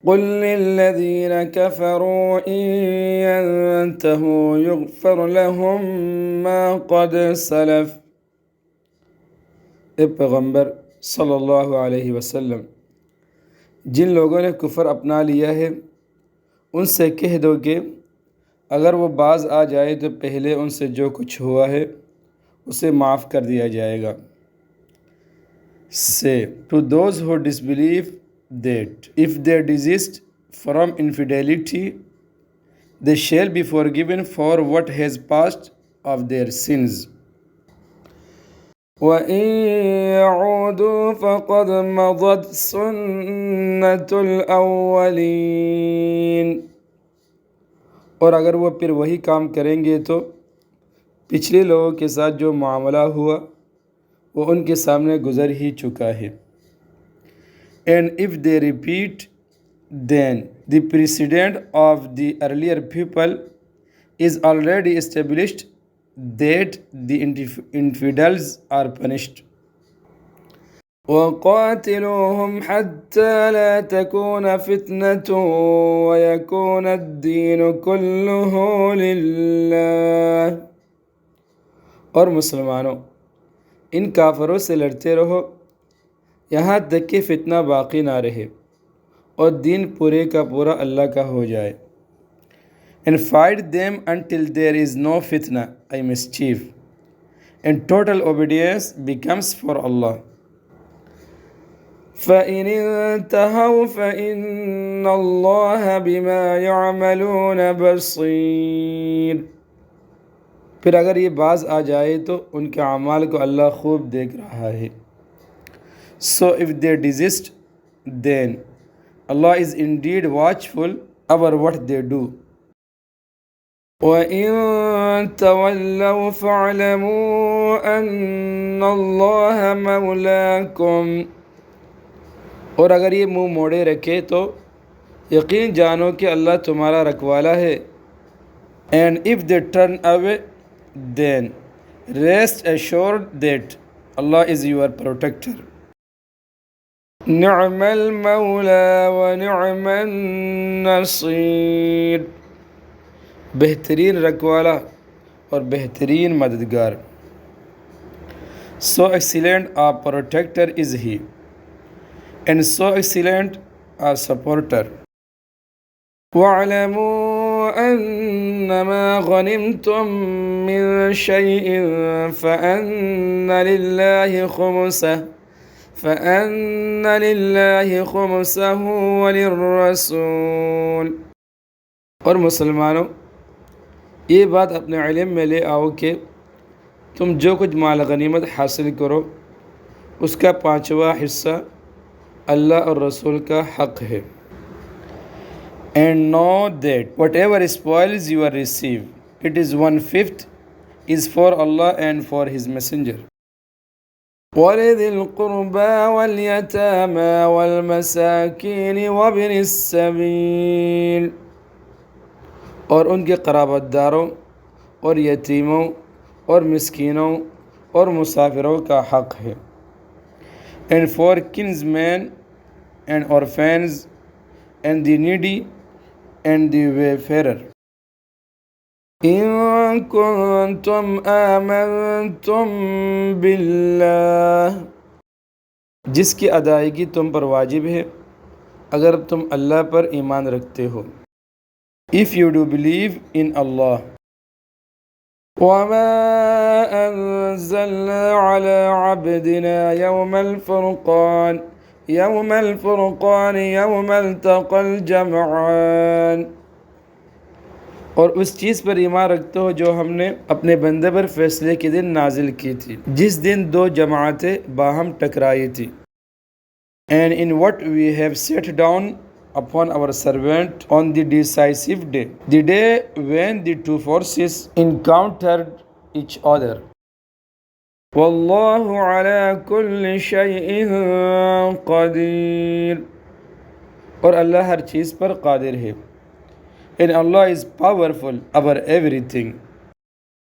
قل للذین كفروا إن ينتهوا يغفر لهم ما قد سلف۔ اے پیغمبر صلی اللہ علیہ وسلم، جن لوگوں نے کفر اپنا لیا ہے ان سے کہہ دو کہ اگر وہ باز آ جائے تو پہلے ان سے جو کچھ ہوا ہے اسے معاف کر دیا جائے گا۔ Say to those who disbelieve that if they desist from infidelity, they shall be forgiven for what has passed of their sins. وَإِن يَعُودُوا فَقَدْ مَضَتْ سُنَّةُ الْأَوَّلِينَ، اور اگر وہ پھر وہی کام کریں گے تو پچھلے لوگوں کے ساتھ جو معاملہ ہوا وہ ان کے سامنے گزر ہی چکا ہے۔ And if they repeat, then the precedent of the earlier people is already established that the infidels are punished. وَقَاتِلُوهُمْ حَتَّى لَا تَكُونَ فِتْنَةٌ وَيَكُونَ الدِّينُ كُلُّهُ لِلَّهِ، اور مسلمانوں ان کافروں سے لڑتے رہو یہاں تک کہ فتنہ باقی نہ رہے اور دین پورے کا پورا اللہ کا ہو جائے۔ And fight them until there is no fitna, mischief, and total obedience becomes for Allah. فَإِنِ انْتَهَوْا فَإِنَّ اللَّهَ بِمَا يَعْمَلُونَ بَصِيرٌ، پھر اگر یہ باز آ جائے تو ان کے اعمال کو اللہ خوب دیکھ رہا ہے۔ So if they desist, then Allah is indeed watchful over what they do. وَإِن تَوَلَّوْا فَاعْلَمُوا أَنَّ اللَّهَ مَوْلَاكُمْ، اور اگر یہ منہ موڑے رکھے تو یقین جانو کہ اللہ تمہارا رکھوالا ہے۔ And if they turn away, then rest assured that Allah is your protector. نعم المولى ونعم النصير، بہترین رکھوالا اور بہترین مددگار۔ So excellent a protector is he, and so excellent a supporter. وَاعْلَمُوا أَنَّمَا غَنِمْتُم مِّن شَيْءٍ فَأَنَّ لِلَّهِ خُمُسَهُ وَلِلرَّسُولِ، اور مسلمانوں یہ بات اپنے علم میں لے آؤ کہ تم جو کچھ مال غنیمت حاصل کرو اس کا 5واں حصہ اللہ اور رسول کا حق ہے۔ And know that whatever spoils you receive, it is 1/5 is for Allah and for His Messenger. وَلِذِي الْقُرْبَى وَالْيَتَامَى وَالْمَسَاكِينِ وَابْنِ السَّبِيلِ، اور ان کے قرابت داروں اور یتیموں اور مسکینوں اور مسافروں کا حق ہے۔ And for kinsmen and orphans and the needy and the wayfarer. إن كنتم آمنتم بالله، جس کی ادائیگی تم پر واجب ہے اگر تم اللہ پر ایمان رکھتے ہو۔ If you do believe in Allah. وَمَا أَنزَلْنَا عَلَى عَبْدِنَا يَوْمَ الْفُرْقَانِ يَوْمَ الْتَقَى الْجَمْعَانِ، اور اس چیز پر ایمان رکھتے ہو جو ہم نے اپنے بندے پر فیصلے کے دن نازل کی تھی، جس دن دو جماعتیں باہم ٹکرائی تھی۔ And in what we have set down upon our servant on the decisive day, the day when the two forces encountered each other. وَاللَّهُ عَلَى كُلِّ شَيْءٍ قَدِيرٌ، اور اللہ ہر چیز پر قادر ہے۔ And Allah is powerful over everything.